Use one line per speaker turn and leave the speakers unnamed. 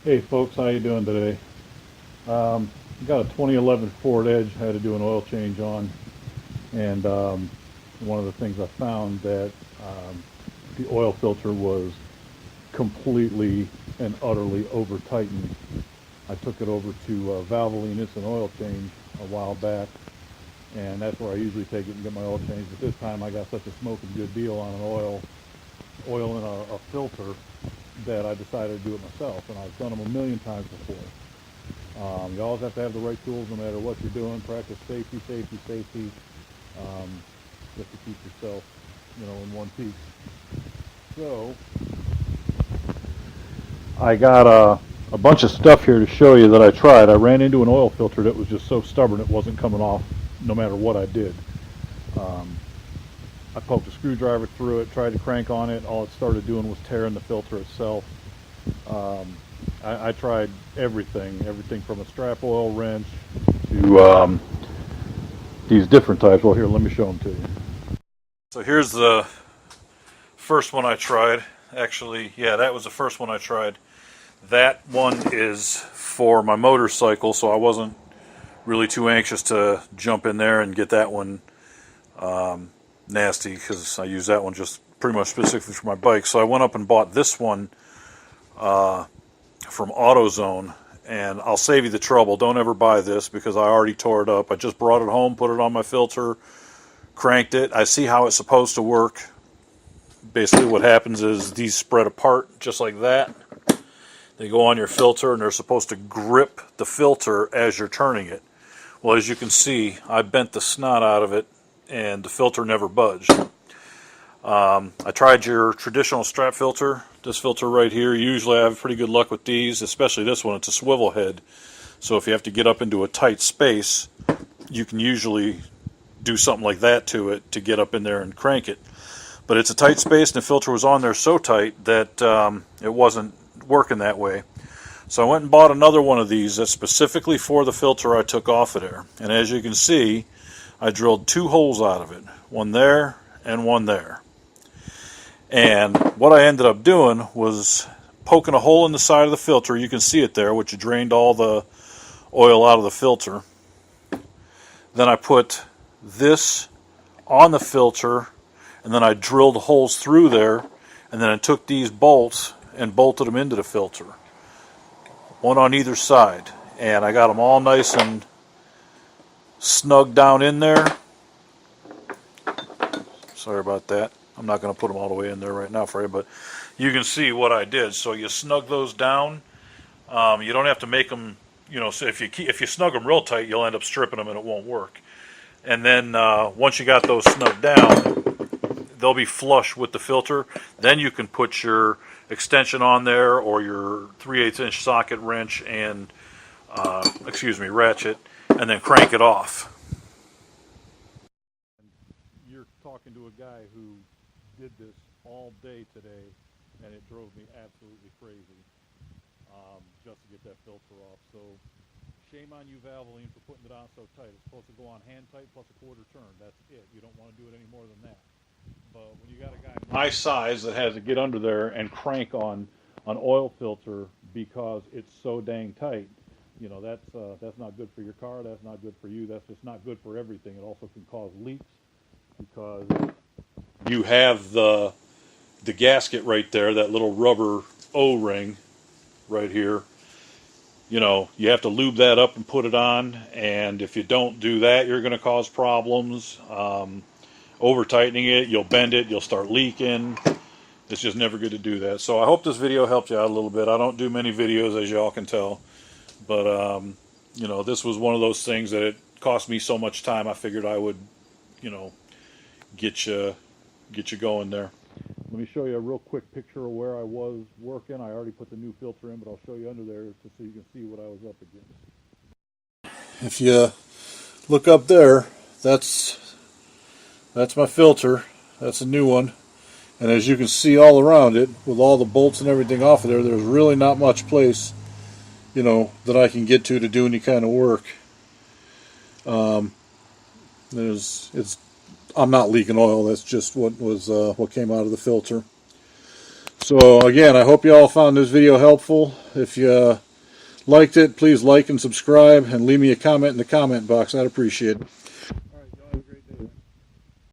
Hey folks, how you doing today? Got a 2011 Ford Edge. I had to do an oil change on, and one of the things I found that the oil filter was completely and utterly over tightened. I took it over to Valvoline Instant Oil Change a while back, and that's where I usually take it and get my oil changed. But this time I got such a smoking good deal on an oil and a filter that I decided to do it myself, and I've done them a million times before. You always have to have the right tools no matter what you're doing. Practice safety, safety, safety, um, just to keep yourself, in one piece. So, I got a bunch of stuff here to show you that I tried. I ran into an oil filter that was just so stubborn it wasn't coming off no matter what I did. I poked a screwdriver through it, tried to crank on it. All it started doing was tearing the filter itself. I tried everything from a strap oil wrench to these different types. Well, here, let me show them to you. So here's the first one I tried. Actually, yeah, that was the first one I tried. That one is for my motorcycle, so I wasn't really too anxious to jump in there and get that one nasty, because I use that one just pretty much specifically for my bike. So I went up and bought this one from AutoZone, and I'll save you the trouble. Don't ever buy this because I already tore it up. I just brought it home, put it on my filter, cranked it. I see how it's supposed to work. Basically what happens is these spread apart just like that. They go on your filter and they're supposed to grip the filter as you're turning it. Well, as you can see, I bent the snot out of it and the filter never budged. I tried your traditional strap filter, this filter right here. Usually I have pretty good luck with these, especially this one. It's a swivel head, so if you have to get up into a tight space, you can usually do something like that to it to get up in there and crank it. But it's a tight space, and the filter was on there so tight that it wasn't working that way. So I went and bought another one of these that's specifically for the filter I took off of there. And as you can see, I drilled two holes out of it, one there and one there. And what I ended up doing was poking a hole in the side of the filter. You can see it there, which drained all the oil out of the filter. Then I put this on the filter, and then I drilled holes through there, and then I took these bolts and bolted them into the filter, one on either side, and I got them all nice and snug down in there. Sorry about that. I'm not going to put them all the way in there right now for you, but you can see what I did. So you snug those down. You don't have to make them, so if you snug them real tight, you'll end up stripping them and it won't work. And then once you got those snugged down, they'll be flush with the filter. Then you can put your extension on there, or your 3/8 inch socket wrench and ratchet, and then crank it off. You're talking to a guy who did this all day today, and it drove me absolutely crazy just to get that filter off. So shame on you, Valvoline, for putting it on so tight. It's supposed to go on hand tight plus a quarter turn. That's it. You don't want to do it any more than that. But when you got a guy my size that has to get under there and crank on an oil filter because it's so dang tight, that's not good for your car. That's not good for you. That's just not good for everything. It also can cause leaks because you have the gasket right there, that little rubber O-ring right here. You have to lube that up and put it on, and if you don't do that, you're going to cause problems. Over tightening it, you'll bend it, you'll start leaking. It's just never good to do that. So I hope this video helped you out a little bit. I don't do many videos, as y'all can tell, but this was one of those things that it cost me so much time. I figured I would, get you going there. Let me show you a real quick picture of where I was working. I already put the new filter in, but I'll show you under there so you can see what I was up against. If you look up there, that's my filter. That's a new one. And as you can see all around it, with all the bolts and everything off of there, there's really not much place, that I can get to do any kind of work. I'm not leaking oil. That's just what came out of the filter. So again, I hope you all found this video helpful. If you liked it, please like and subscribe and leave me a comment in the comment box. I'd appreciate it.